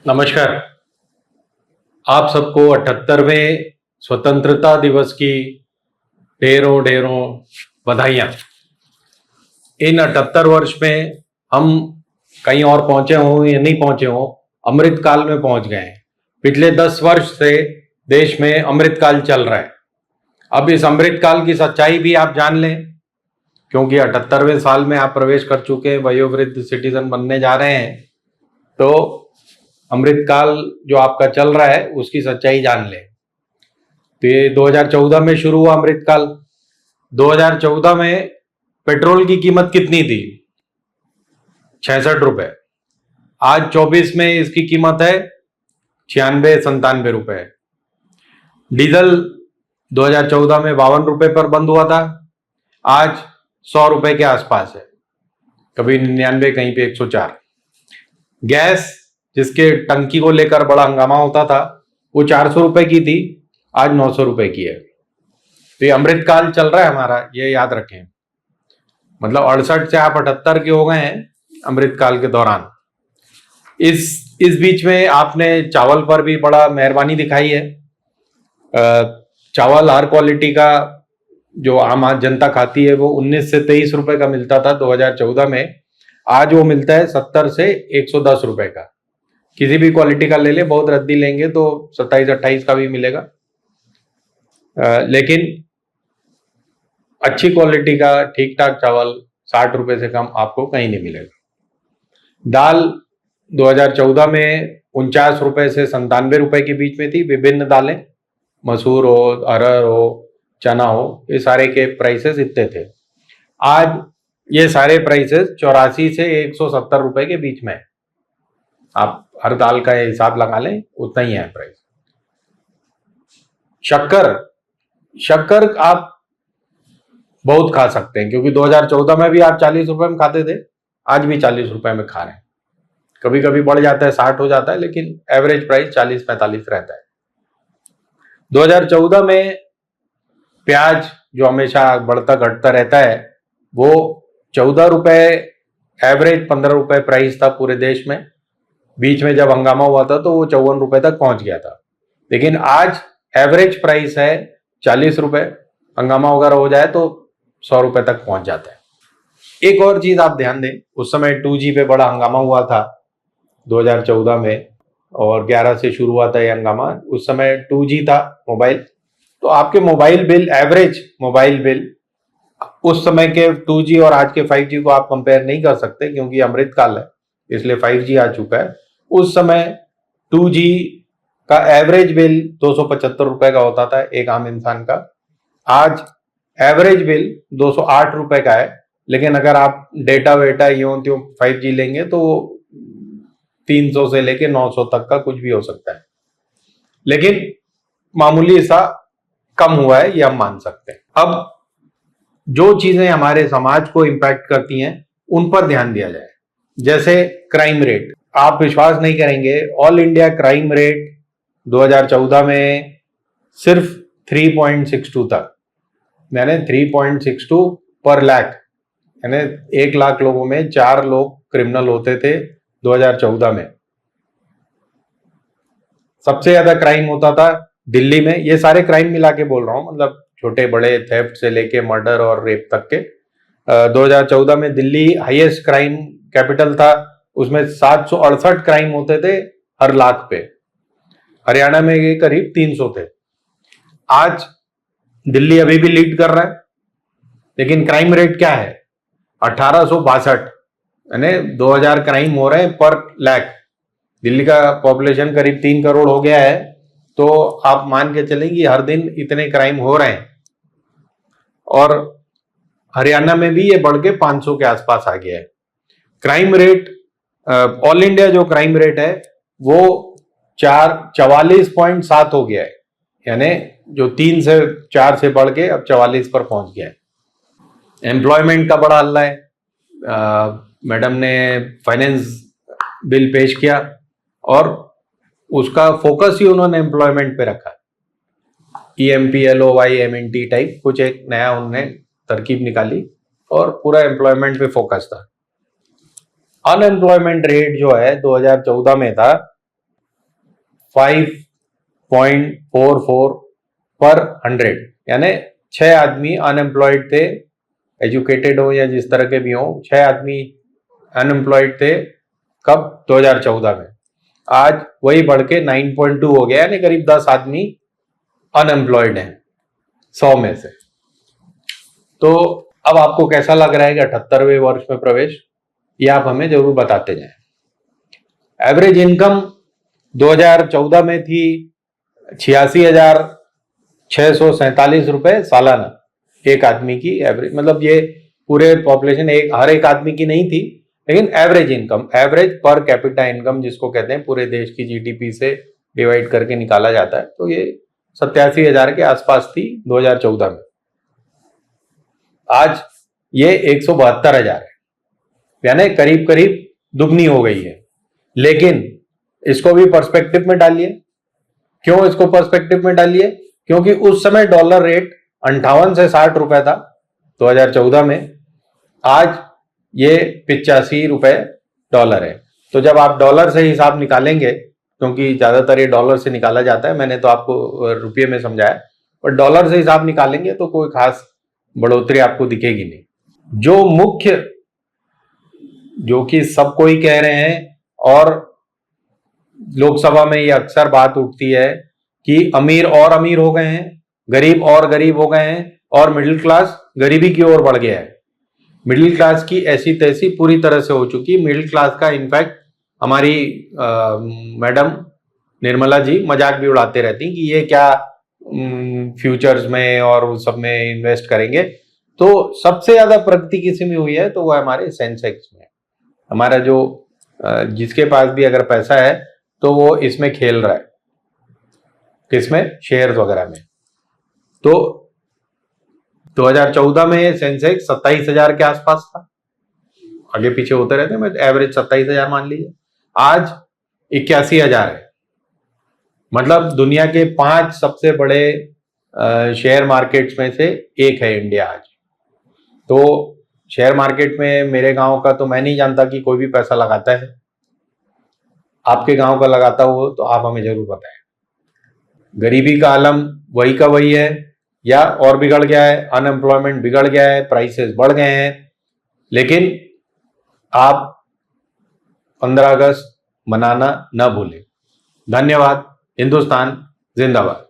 नमस्कार। आप सबको 78वें स्वतंत्रता दिवस की ढेरों ढेरों बधाइयाँ। इन 78 वर्ष में हम कहीं और पहुंचे हों या नहीं पहुंचे हों, अमृत काल में पहुंच गए हैं। पिछले 10 वर्ष से देश में अमृत काल चल रहा है। अब इस अमृत काल की सच्चाई भी आप जान लें, क्योंकि 78वें साल में आप प्रवेश कर चुके हैं, वयोवृद्ध सिटीजन बनने जा रहे हैं। तो अमृत काल जो आपका चल रहा है उसकी सच्चाई जान लें। तो ये 2014 में शुरू हुआ अमृत काल। 2014 में पेट्रोल की कीमत कितनी थी? 66 रुपए। आज 24 में इसकी कीमत है 96-97 रुपए। डीजल 2014 में 52 रुपए पर बंद हुआ था, आज 100 रुपए के आसपास है, कभी 99, कहीं पे 104। गैस जिसके टंकी को लेकर बड़ा हंगामा होता था, वो 400 रुपए की थी, आज 900 रुपए की है। तो ये अमृत काल चल रहा है हमारा, ये याद रखें। मतलब 68 से आप 78 के हो गए हैं अमृत काल के दौरान। इस बीच में आपने चावल पर भी बड़ा मेहरबानी दिखाई है। चावल हर क्वालिटी का जो आम जनता खाती है वो 19 से 23 रुपए का मिलता था 2014 में, आज वो मिलता है 70 से 110 रुपए का। किसी भी क्वालिटी का ले ले, बहुत रद्दी लेंगे तो 27-28 का भी मिलेगा, लेकिन अच्छी क्वालिटी का ठीक ठाक चावल 60 रुपए से कम आपको कहीं नहीं मिलेगा। दाल 2014 में 49 रुपए से 97 रुपए के बीच में थी। विभिन्न दालें, मसूर हो, अरहर हो, चना हो, ये सारे के प्राइसेस इतने थे। आज ये सारे प्राइसेस 84 से 170 रुपए के बीच में है। आप हर दाल का हिसाब लगा लें, उतना ही है प्राइस। शक्कर आप बहुत खा सकते हैं, क्योंकि 2014 में भी आप 40 रुपए में खाते थे, आज भी 40 रुपए में खा रहे हैं। कभी कभी बढ़ जाता है, 60 हो जाता है, लेकिन एवरेज प्राइस 40-45 रहता है। 2014 में प्याज जो हमेशा बढ़ता घटता रहता है, वो 14 रुपए एवरेज, 15 रुपए प्राइस था पूरे देश में। बीच में जब हंगामा हुआ था तो वो 54 रुपए तक पहुंच गया था, लेकिन आज एवरेज प्राइस है 40 रुपए। हंगामा वगैरह हो जाए तो 100 रुपए तक पहुंच जाता है। एक और चीज आप ध्यान दें, उस समय 2G पे बड़ा हंगामा हुआ था 2014 में, और 11 से शुरू हुआ था ये हंगामा। उस समय 2G था मोबाइल, तो आपके mobile bill, average mobile bill उस समय के 2G और आज के 5G को आप कंपेयर नहीं कर सकते, क्योंकि अमृत काल है इसलिए 5G आ चुका है। उस समय 2G का एवरेज बिल 275 रुपए का होता था एक आम इंसान का, आज एवरेज बिल 208 रुपए का है। लेकिन अगर आप डेटा वेटा यूं त्यों 5G लेंगे तो 300 से लेके 900 तक का कुछ भी हो सकता है, लेकिन मामूली सा कम हुआ है, ये हम मान सकते हैं। अब जो चीजें हमारे समाज को इंपैक्ट करती हैं उन पर ध्यान दिया जाए, जैसे क्राइम रेट। आप विश्वास नहीं करेंगे, ऑल इंडिया क्राइम रेट 2014 में सिर्फ 3.62 था, यानी 3.62 पर लाख, यानी 1 लाख लोगों में 4 लोग क्रिमिनल होते थे 2014 में। सबसे ज्यादा क्राइम होता था दिल्ली में। ये सारे क्राइम मिला के बोल रहा हूं, मतलब छोटे बड़े थेफ्ट से लेके मर्डर और रेप तक के। 2014 में दिल्ली हाईएस्ट क्राइम कैपिटल था, उसमें 768 क्राइम होते थे हर लाख पे। हरियाणा में ये करीब 300 थे। आज दिल्ली अभी भी लीड कर रहा है, लेकिन क्राइम रेट क्या है? 1862, यानी 2000 क्राइम हो रहे हैं पर लाख। दिल्ली का पॉपुलेशन करीब 3 करोड़ हो गया है, तो आप मान के चलें कि हर दिन इतने क्राइम हो रहे हैं। और हरियाणा में भी ये बढ़ के 500 के आसपास आ गया है क्राइम रेट। ऑल इंडिया जो क्राइम रेट है वो 44.7 हो गया है, यानी जो 3 से 4 से बढ़ के अब 44 पर पहुंच गया है। एम्प्लॉयमेंट का बड़ा हल्ला है। मैडम ने फाइनेंस बिल पेश किया और उसका फोकस ही उन्होंने एम्प्लॉयमेंट पे रखा। EMPLOYMNT टाइप कुछ एक नया उन्होंने तरकीब निकाली और पूरा एम्प्लॉयमेंट पे फोकस था। अनएम्प्लॉयमेंट रेट जो है 2014 में था 5.44 पर 100, यानी 6 आदमी अनएम्प्लॉयड थे, एजुकेटेड हो या जिस तरह के भी हो, 6 आदमी अनएम्प्लॉयड थे कब? 2014 में। आज वही बढ़ के 9.2 हो गया, यानी करीब 10 आदमी अनएम्प्लॉयड हैं 100 में से। तो अब आपको कैसा लग रहा है कि 78वें वर्ष में प्रवेश, ये आप हमें जरूर बताते जाएं। एवरेज इनकम 2014 में थी 86,647 रुपए सालाना, एक आदमी की एवरेज, मतलब ये पूरे पॉपुलेशन हर एक आदमी की नहीं थी, लेकिन average income, average per capita income जिसको कहते हैं, पूरे देश की जीडीपी से डिवाइड करके निकाला जाता है, तो ये 87,000 के आसपास थी 2014 में। आज ये 172,000 है, यानी करीब करीब दुगनी हो गई है। लेकिन इसको भी पर्सपेक्टिव में डालिए। क्यों इसको पर्सपेक्टिव में डालिए? क्योंकि उस समय डॉलर रेट 58 से 60 रुपए था 2014 में, आज ये 85 रुपए डॉलर है। तो जब आप डॉलर से हिसाब निकालेंगे, क्योंकि ज्यादातर ये डॉलर से निकाला जाता है, मैंने तो आपको रुपये में समझाया, और डॉलर से हिसाब निकालेंगे तो कोई खास बढ़ोतरी आपको दिखेगी नहीं। जो मुख्य, जो कि सब कोई कह रहे हैं और लोकसभा में ये अक्सर बात उठती है कि अमीर और अमीर हो गए हैं, गरीब और गरीब हो गए हैं, और मिडिल क्लास गरीबी की ओर बढ़ गया है। मिडिल क्लास की ऐसी तैसी पूरी तरह से हो चुकी। मिडिल क्लास का इनफैक्ट हमारी मैडम निर्मला जी मजाक भी उड़ाते रहती कि ये क्या फ्यूचर्स में और उस सब में इन्वेस्ट करेंगे। तो सबसे ज्यादा प्रगति किसी में हुई है तो वो हमारे सेंसेक्स में। हमारा जो जिसके पास भी अगर पैसा है तो वो इसमें खेल रहा है, किसमें? शेयर्स वगैरह में। तो 2014 में सेंसेक्स 27,000 के आसपास था, आगे पीछे होते रहते हैं, एवरेज 27,000 मान लीजिए। आज 81,000 है। मतलब दुनिया के 5 सबसे बड़े शेयर मार्केट्स में से एक है इंडिया आज। तो शेयर मार्केट में मेरे गांव का तो मैं नहीं जानता कि कोई भी पैसा लगाता है। आपके गांव का लगाता हो तो आप हमें जरूर बताएं। गरीबी का आलम वही का वही है या और बिगड़ गया है? अनएम्प्लॉयमेंट बिगड़ गया है, प्राइसेस बढ़ गए हैं, लेकिन आप 15 अगस्त मनाना न भूलें। धन्यवाद। हिंदुस्तान जिंदाबाद।